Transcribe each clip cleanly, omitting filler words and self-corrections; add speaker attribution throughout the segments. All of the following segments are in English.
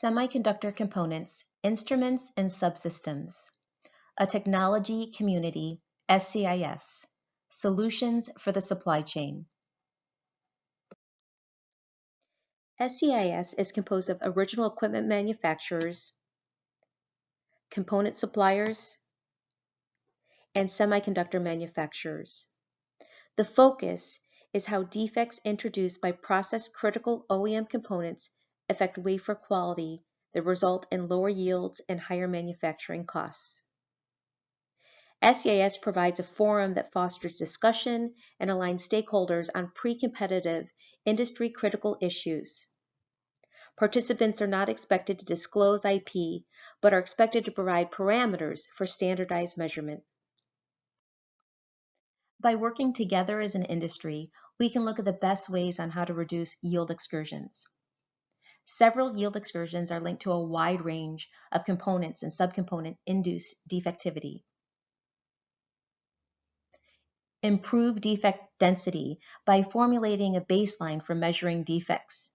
Speaker 1: Semiconductor Components, Instruments and Subsystems, a Technology Community, SCIS, Solutions for the Supply Chain. SCIS is composed of original equipment manufacturers, component suppliers, and semiconductor manufacturers. The focus is how defects introduced by process-critical OEM components affect wafer quality that result in lower yields and higher manufacturing costs. SCIS provides a forum that fosters discussion and aligns stakeholders on pre-competitive, industry-critical issues. Participants are not expected to disclose IP, but are expected to provide parameters for standardized measurement. By working together as an industry, we can look at the best ways on how to reduce yield excursions. Several yield excursions are linked to a wide range of components and subcomponent-induced defectivity. Improve defect density by formulating a baseline for measuring defects.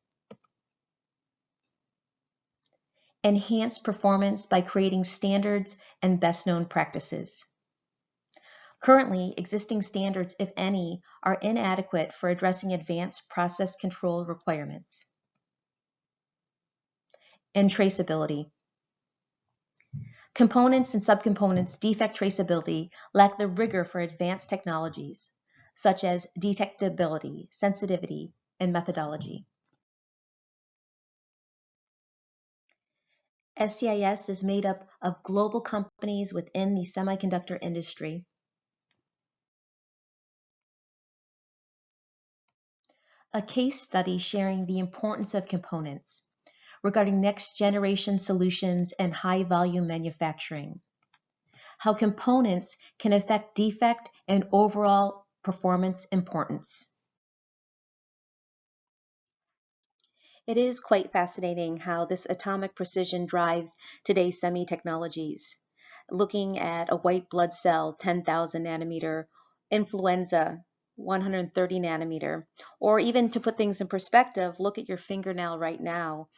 Speaker 1: Enhance performance by creating standards and best-known practices. Currently, existing standards, if any, are inadequate for addressing advanced process control requirements. And traceability. Components and subcomponents defect traceability lack the rigor for advanced technologies, such as detectability, sensitivity, and methodology. SCIS is made up of global companies within the semiconductor industry. A case study sharing the importance of components regarding next-generation solutions and high-volume manufacturing. How components can affect defect and overall performance importance. It is quite fascinating how this atomic precision drives today's semi-technologies. Looking at a white blood cell, 10,000 nanometer, influenza, 130 nanometer, or even to put things in perspective, look at your fingernail right now.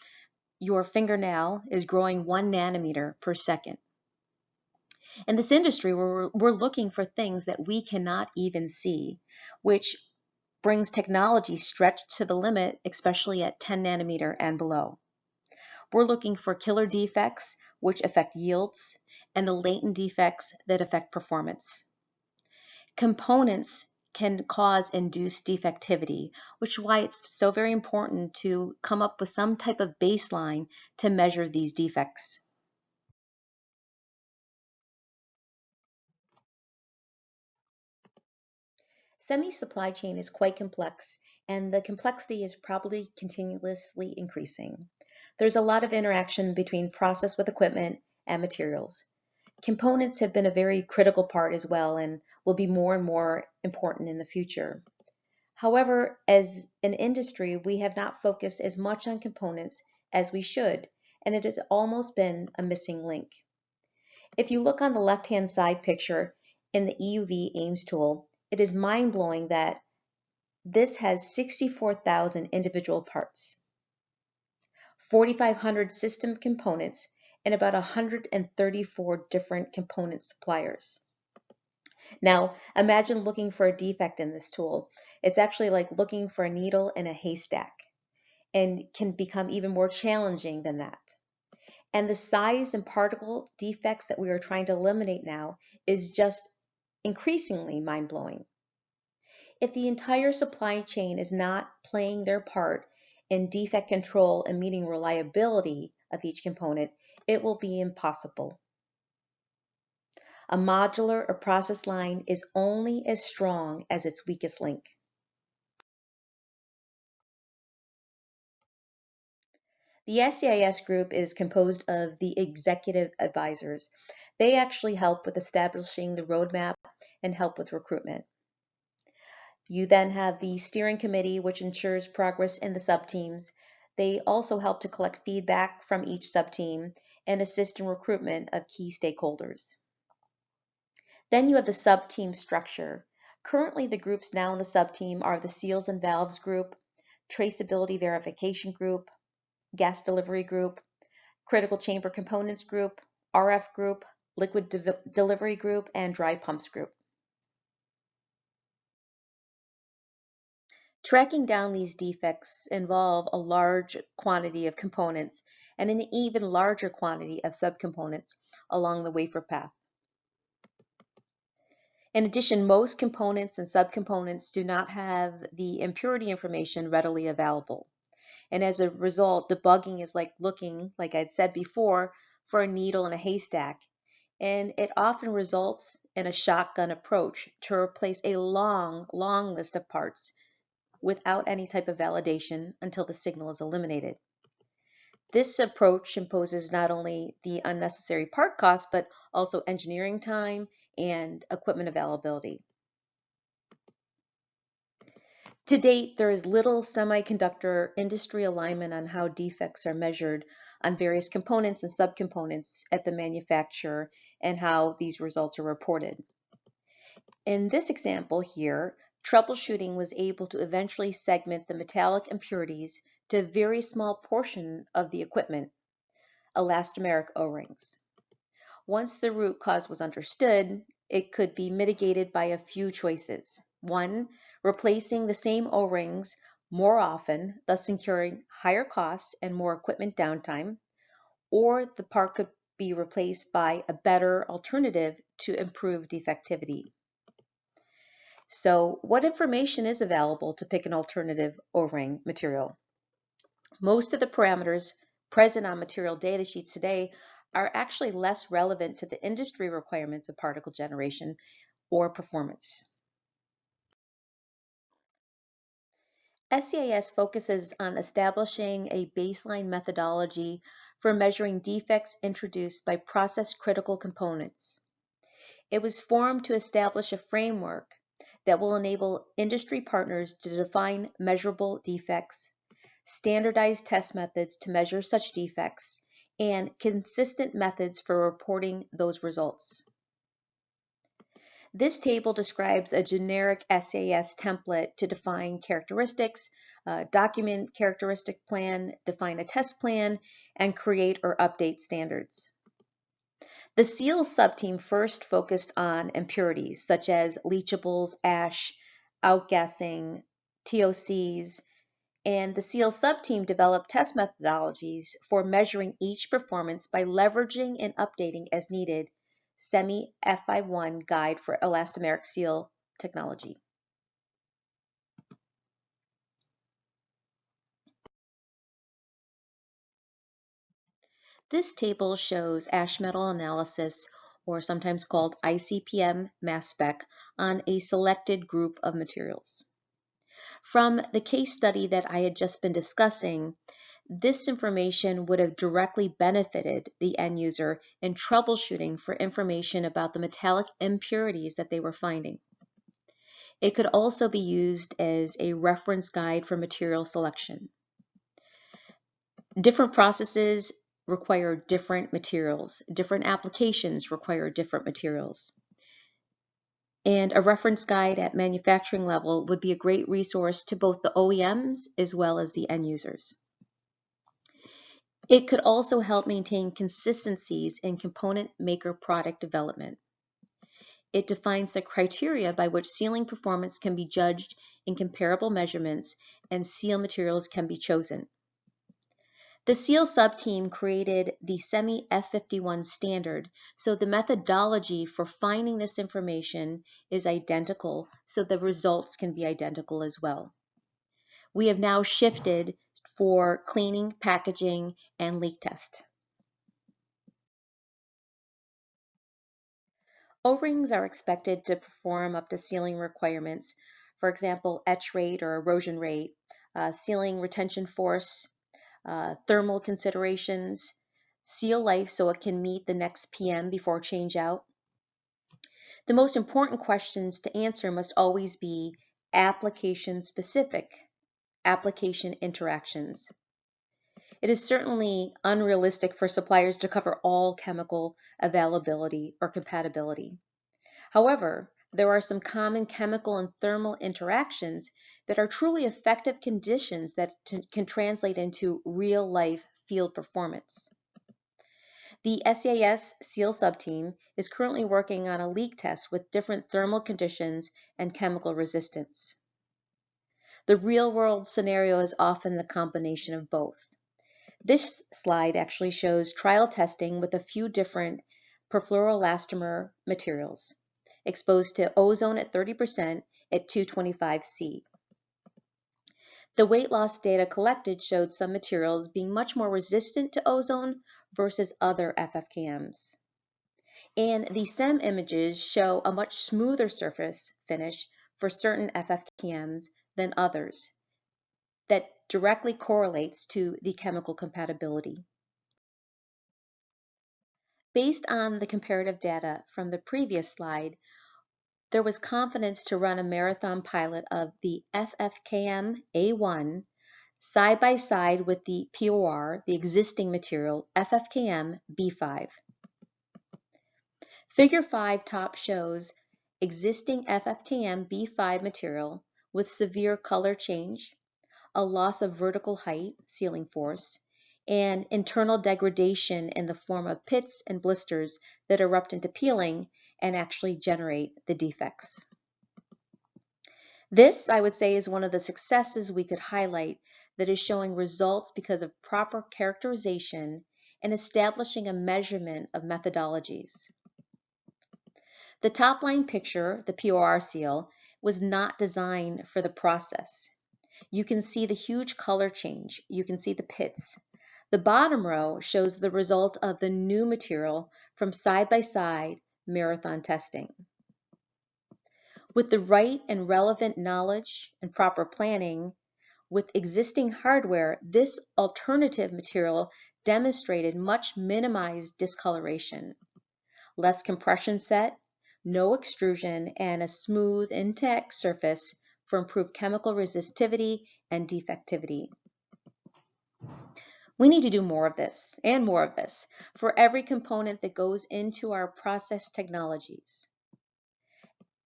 Speaker 1: Your fingernail is growing 1 nanometer per second. In this industry, we're looking for things that we cannot even see, which brings technology stretched to the limit, especially at 10 nanometer and below. We're looking for killer defects, which affect yields, and the latent defects that affect performance. Components can cause induced defectivity, which is why it's so very important to come up with some type of baseline to measure these defects. Semi-supply chain is quite complex, and the complexity is probably continuously increasing. There's a lot of interaction between process with equipment and materials. Components have been a very critical part as well and will be more and more important in the future. However, as an industry, we have not focused as much on components as we should, and it has almost been a missing link. If you look on the left-hand side picture in the EUV AIMS tool, it is mind-blowing that this has 64,000 individual parts, 4,500 system components, and about 134 different component suppliers. Now, imagine looking for a defect in this tool. It's actually like looking for a needle in a haystack, and can become even more challenging than that. And the size and particle defects that we are trying to eliminate now is just increasingly mind-blowing. If the entire supply chain is not playing their part in defect control and meeting reliability of each component, it will be impossible. A modular or process line is only as strong as its weakest link. The SCIS group is composed of the executive advisors. They actually help with establishing the roadmap and help with recruitment. You then have the steering committee, which ensures progress in the subteams. They also help to collect feedback from each subteam and assist in recruitment of key stakeholders. Then you have the subteam structure. Currently, the groups now in the subteam are the Seals and Valves group, Traceability Verification group, Gas Delivery group, critical chamber components group, RF group, liquid delivery group, and dry pumps group. Tracking down these defects involve a large quantity of components and an even larger quantity of subcomponents along the wafer path. In addition, most components and subcomponents do not have the impurity information readily available. And as a result, debugging is like looking, like I'd said before, for a needle in a haystack. And it often results in a shotgun approach to replace a long, long list of parts without any type of validation until the signal is eliminated. This approach imposes not only the unnecessary part cost, but also engineering time and equipment availability. To date, there is little semiconductor industry alignment on how defects are measured on various components and subcomponents at the manufacturer and how these results are reported. In this example here, troubleshooting was able to eventually segment the metallic impurities to a very small portion of the equipment, elastomeric O-rings. Once the root cause was understood, it could be mitigated by a few choices. One, replacing the same O-rings more often, thus incurring higher costs and more equipment downtime, or the part could be replaced by a better alternative to improve defectivity. So, what information is available to pick an alternative O-ring material? Most of the parameters present on material data sheets today are actually less relevant to the industry requirements of particle generation or performance. SCIS focuses on establishing a baseline methodology for measuring defects introduced by process-critical components. It was formed to establish a framework that will enable industry partners to define measurable defects, standardized test methods to measure such defects, and consistent methods for reporting those results. This table describes a generic SCIS template to define characteristics, document characteristic plan, define a test plan, and create or update standards. The SEAL subteam first focused on impurities such as leachables, ash, outgassing, TOCs, and the SEAL subteam developed test methodologies for measuring each performance by leveraging and updating as needed SEMI FI1 guide for elastomeric seal technology. This table shows ash metal analysis, or sometimes called ICPM mass spec, on a selected group of materials. From the case study that I had just been discussing, this information would have directly benefited the end user in troubleshooting for information about the metallic impurities that they were finding. It could also be used as a reference guide for material selection. Different processes require different materials. Different applications require different materials. And a reference guide at manufacturing level would be a great resource to both the OEMs as well as the end users. It could also help maintain consistencies in component maker product development. It defines the criteria by which sealing performance can be judged in comparable measurements and seal materials can be chosen. The SEAL subteam created the SEMI F51 standard, so the methodology for finding this information is identical, so the results can be identical as well. We have now shifted for cleaning, packaging, and leak test. O-rings are expected to perform up to sealing requirements, for example, etch rate or erosion rate, sealing retention force, thermal considerations, seal life so it can meet the next PM before change out. The most important questions to answer must always be application specific, application interactions. It is certainly unrealistic for suppliers to cover all chemical availability or compatibility. However, there are some common chemical and thermal interactions that are truly effective conditions that can translate into real-life field performance. The SCIS SEAL subteam is currently working on a leak test with different thermal conditions and chemical resistance. The real-world scenario is often the combination of both. This slide actually shows trial testing with a few different perfluoroelastomer materials exposed to ozone at 30% at 225 C. The weight loss data collected showed some materials being much more resistant to ozone versus other FFKMs. And the SEM images show a much smoother surface finish for certain FFKMs than others that directly correlates to the chemical compatibility. Based on the comparative data from the previous slide, there was confidence to run a marathon pilot of the FFKM A1 side by side with the POR, the existing material, FFKM B5. Figure 5 top shows existing FFKM B5 material with severe color change, a loss of vertical height, sealing force, and internal degradation in the form of pits and blisters that erupt into peeling and actually generate the defects. This, I would say, is one of the successes we could highlight that is showing results because of proper characterization and establishing a measurement of methodologies. The top line picture, the POR seal, was not designed for the process. You can see the huge color change. You can see the pits. The bottom row shows the result of the new material from side-by-side marathon testing. With the right and relevant knowledge and proper planning, with existing hardware, this alternative material demonstrated much minimized discoloration, less compression set, no extrusion, and a smooth, intact surface for improved chemical resistivity and defectivity. We need to do more of this and more of this for every component that goes into our process technologies.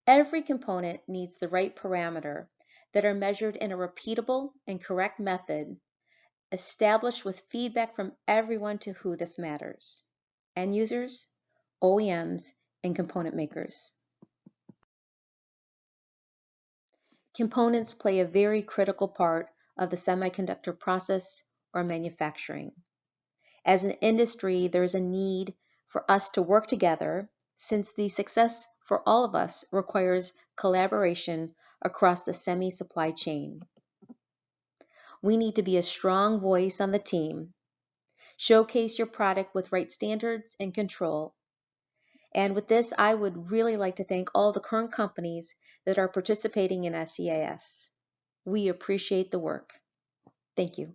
Speaker 1: Every component needs the right parameter that are measured in a repeatable and correct method, established with feedback from everyone to who this matters: end users, OEMs, and component makers. Components play a very critical part of the semiconductor process or manufacturing. As an industry, there is a need for us to work together, since the success for all of us requires collaboration across the semi-supply chain. We need to be a strong voice on the team, showcase your product with right standards and control. And with this, I would really like to thank all the current companies that are participating in SCIS. We appreciate the work. Thank you.